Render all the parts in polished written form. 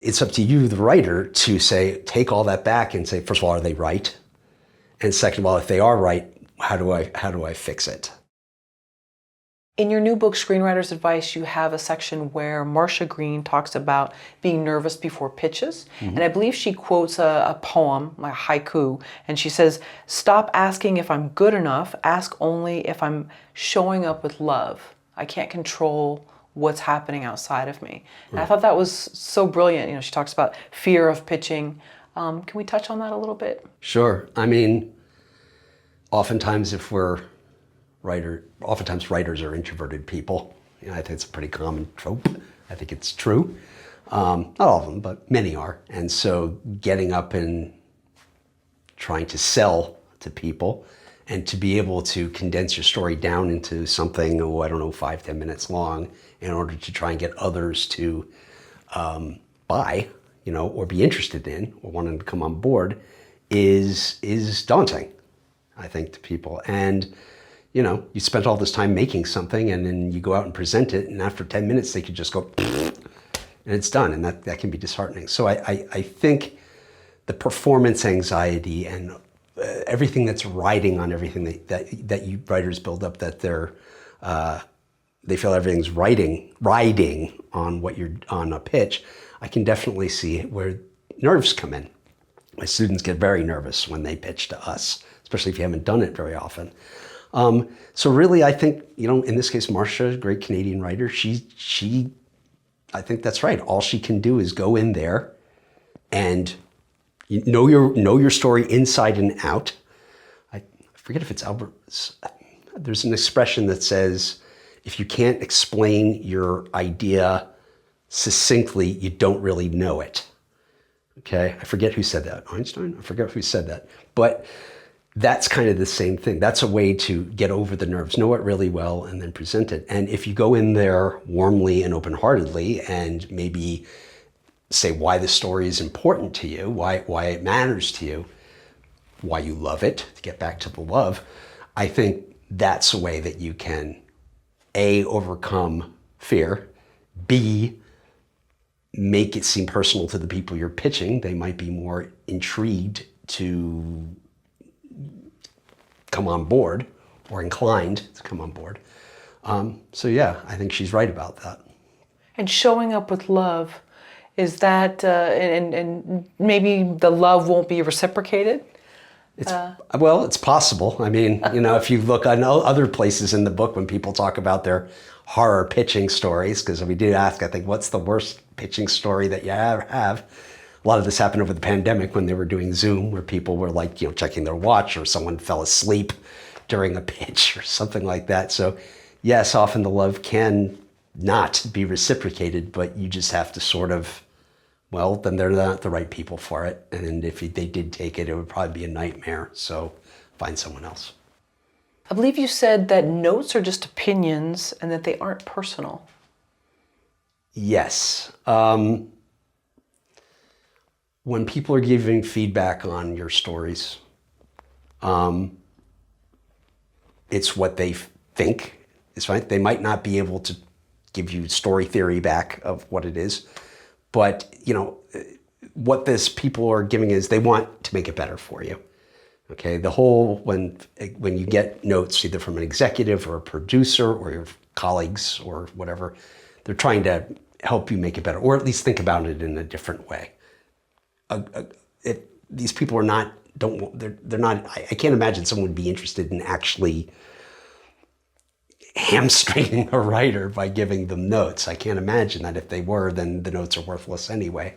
it's up to you, the writer, to say, take all that back and say, first of all, are they right? And second of all, if they are right, how do I fix it? In your new book, Screenwriter's Advice, you have a section where Marcia Green talks about being nervous before pitches. Mm-hmm. And I believe she quotes a poem, like a haiku, and she says, stop asking if I'm good enough, ask only if I'm showing up with love. I can't control what's happening outside of me. And I thought that was so brilliant. You know, she talks about fear of pitching. Can we touch on that a little bit? Sure. I mean, oftentimes oftentimes writers are introverted people. You know, I think it's a pretty common trope. I think it's true. Not all of them, but many are. And so getting up and trying to sell to people and to be able to condense your story down into something, 5-10 minutes long in order to try and get others to buy, or be interested in or wanting to come on board is daunting, I think, to people. And you spent all this time making something and then you go out and present it, and after 10 minutes they could just go and it's done, and that can be disheartening. So I think the performance anxiety and everything that's riding on everything that you writers build up, that they feel everything's riding on what you're on a pitch. I can definitely see where nerves come in. My students get very nervous when they pitch to us, especially if you haven't done it very often. So really, I think, in this case, Marcia, great Canadian writer, I think that's right. All she can do is go in there and know your story inside and out. I forget if it's Albert. There's an expression that says, if you can't explain your idea succinctly, you don't really know it. Okay, I forget who said that. Einstein? I forget who said that. But that's kind of the same thing. That's a way to get over the nerves, know it really well, and then present it. And if you go in there warmly and open-heartedly and maybe say why the story is important to you, why it matters to you, why you love it, to get back to the love, I think that's a way that you can, A, overcome fear, B, make it seem personal to the people you're pitching. They might be more intrigued to come on board or inclined to come on board. So yeah, I think she's right about that. And showing up with love, is that, and maybe the love won't be reciprocated? Well, it's possible. I mean, if you look on other places in the book when people talk about their horror pitching stories, because we did ask, I think, what's the worst pitching story that you have? A lot of this happened over the pandemic when they were doing Zoom, where people were checking their watch, or someone fell asleep during a pitch or something like that. So yes, often the love can not be reciprocated, but you just have to sort of, then they're not the right people for it. And if they did take it, it would probably be a nightmare. So find someone else. I believe you said that notes are just opinions and that they aren't personal. Yes. When people are giving feedback on your stories, it's what they think is right. They might not be able to give you story theory back of what it is, but what this people are giving is they want to make it better for you. Okay, when you get notes either from an executive or a producer or your colleagues or whatever, they're trying to help you make it better, or at least think about it in a different way. These people are not, they're not, I can't imagine someone would be interested in actually hamstringing a writer by giving them notes. I can't imagine that. If they were, then the notes are worthless anyway.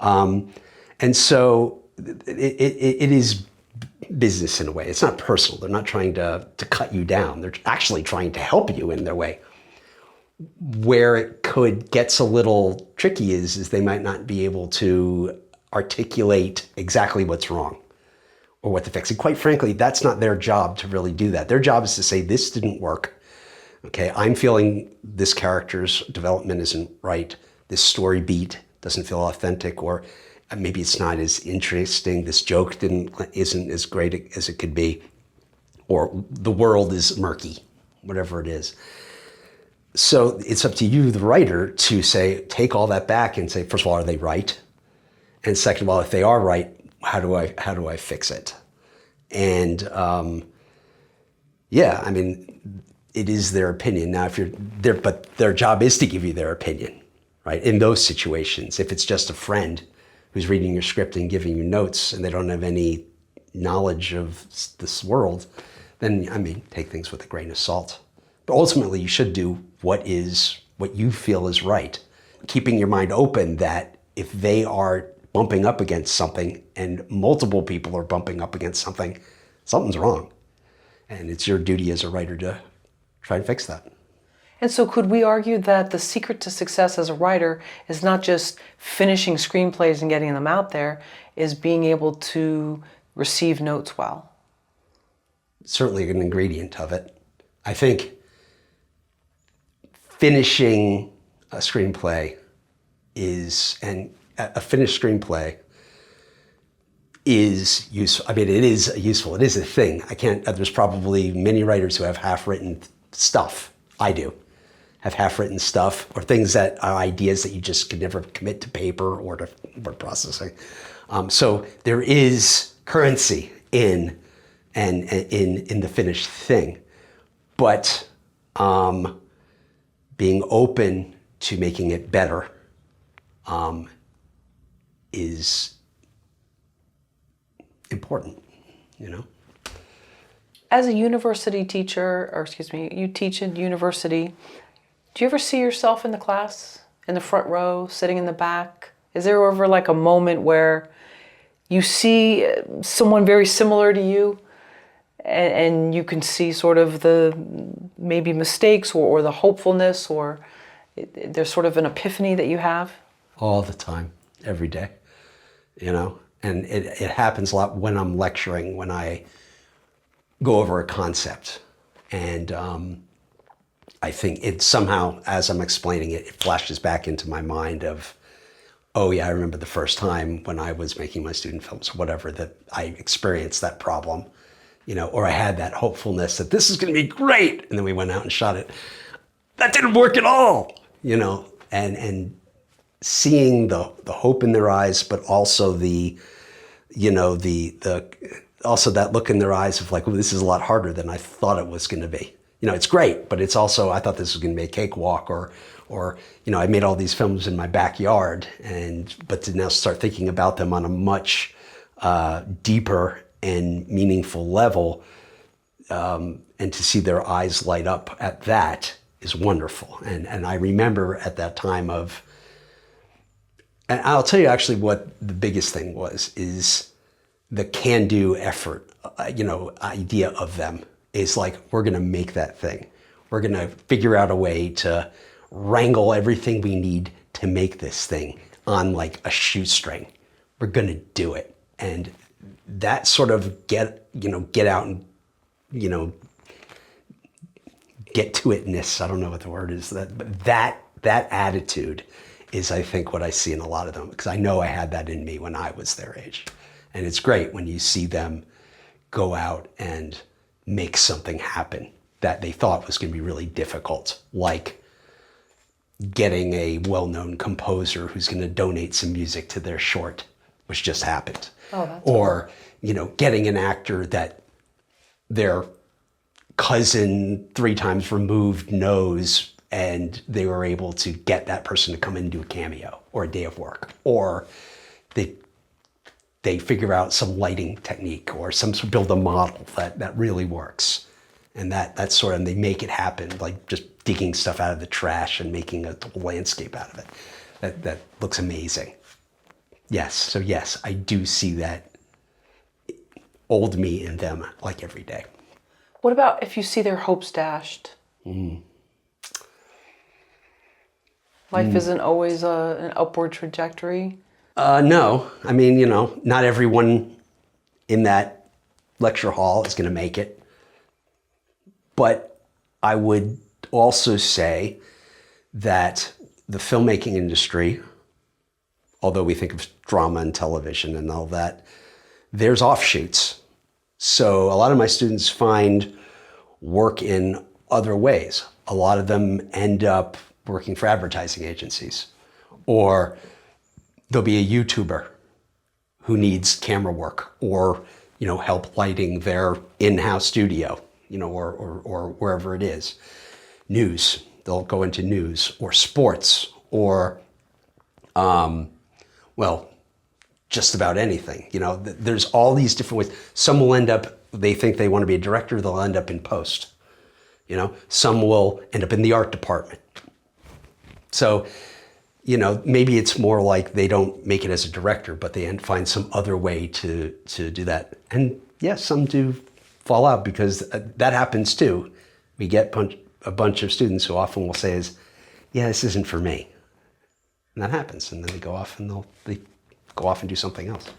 And so it is business in a way. It's not personal. They're not trying to cut you down. They're actually trying to help you in their way. Where it gets a little tricky is they might not be able to articulate exactly what's wrong or what to fix. And quite frankly, that's not their job to really do that. Their job is to say, this didn't work. Okay, I'm feeling this character's development isn't right. This story beat doesn't feel authentic, or maybe it's not as interesting. This joke isn't as great as it could be, or the world is murky, whatever it is. So it's up to you, the writer, to say, take all that back and say, first of all, are they right? And second of all, if they are right, how do I fix it? And yeah, I mean, it is their opinion. Now, if you're there, but their job is to give you their opinion, right? In those situations, if it's just a friend who's reading your script and giving you notes and they don't have any knowledge of this world, then, I mean, take things with a grain of salt. But ultimately, you should do what you feel is right, keeping your mind open that if they are bumping up against something and multiple people are bumping up against something, something's wrong. And it's your duty as a writer to try and fix that. And so could we argue that the secret to success as a writer is not just finishing screenplays and getting them out there, is being able to receive notes well? Certainly an ingredient of it. I think finishing a screenplay and a finished screenplay is useful. I mean, it is useful. It is a thing. There's probably many writers who have half-written stuff. I do. Have half-written stuff or things that are ideas that you just could never commit to paper or to word processing. So there is currency in the finished thing, but being open to making it better is important, you know? As a university teacher, or excuse me, you teach in university, do you ever see yourself in the class, in the front row, sitting in the back? Is there ever like a moment where you see someone very similar to you and you can see sort of the maybe mistakes or the hopefulness, or there's sort of an epiphany that you have? All the time, every day, you know? And it happens a lot when I'm lecturing, when I go over a concept. And I think it somehow, as I'm explaining it, it flashes back into my mind of, oh yeah, I remember the first time when I was making my student films, whatever, that I experienced that problem, you know, or I had that hopefulness that this is going to be great. And then we went out and shot it. That didn't work at all, you know, and seeing the hope in their eyes, but also also that look in their eyes of like, oh, this is a lot harder than I thought it was going to be. You know, it's great, but it's also, I thought this was going to be a cakewalk, or, you know, I made all these films in my backyard, but to now start thinking about them on a much deeper and meaningful level, and to see their eyes light up at that is wonderful. And I remember at that time and I'll tell you actually what the biggest thing is the can-do effort, idea of them is like, we're going to make that thing. We're going to figure out a way to wrangle everything we need to make this thing on like a shoestring. We're going to do it. And that sort of get out and, get to itness. I don't know what the word is, but that attitude is, I think, what I see in a lot of them, because I know I had that in me when I was their age. And it's great when you see them go out and make something happen that they thought was going to be really difficult, like getting a well-known composer who's going to donate some music to their short, which just happened. Oh, that's or, getting an actor that their cousin 3 times removed knows, and they were able to get that person to come in and do a cameo or a day of work, or they figure out some lighting technique or build a model that really works. And that's sort of, and they make it happen, like just digging stuff out of the trash and making a whole landscape out of it. That looks amazing. Yes, so yes, I do see that old me in them like every day. What about if you see their hopes dashed? Life isn't always an upward trajectory. No, I mean, not everyone in that lecture hall is going to make it. But I would also say that the filmmaking industry, although we think of drama and television and all that, there's offshoots. So a lot of my students find work in other ways. A lot of them end up working for advertising agencies, or there'll be a YouTuber who needs camera work or, help lighting their in-house studio, or wherever it is. News, they'll go into news or sports or, just about anything. There's all these different ways. Some will end up, they think they want to be a director, they'll end up in post. Some will end up in the art department. So, maybe it's more like they don't make it as a director, but they find some other way to do that. And yes, some do fall out because that happens too. We get a bunch of students who often will say this isn't for me. And that happens. And then they go off and they go off and do something else.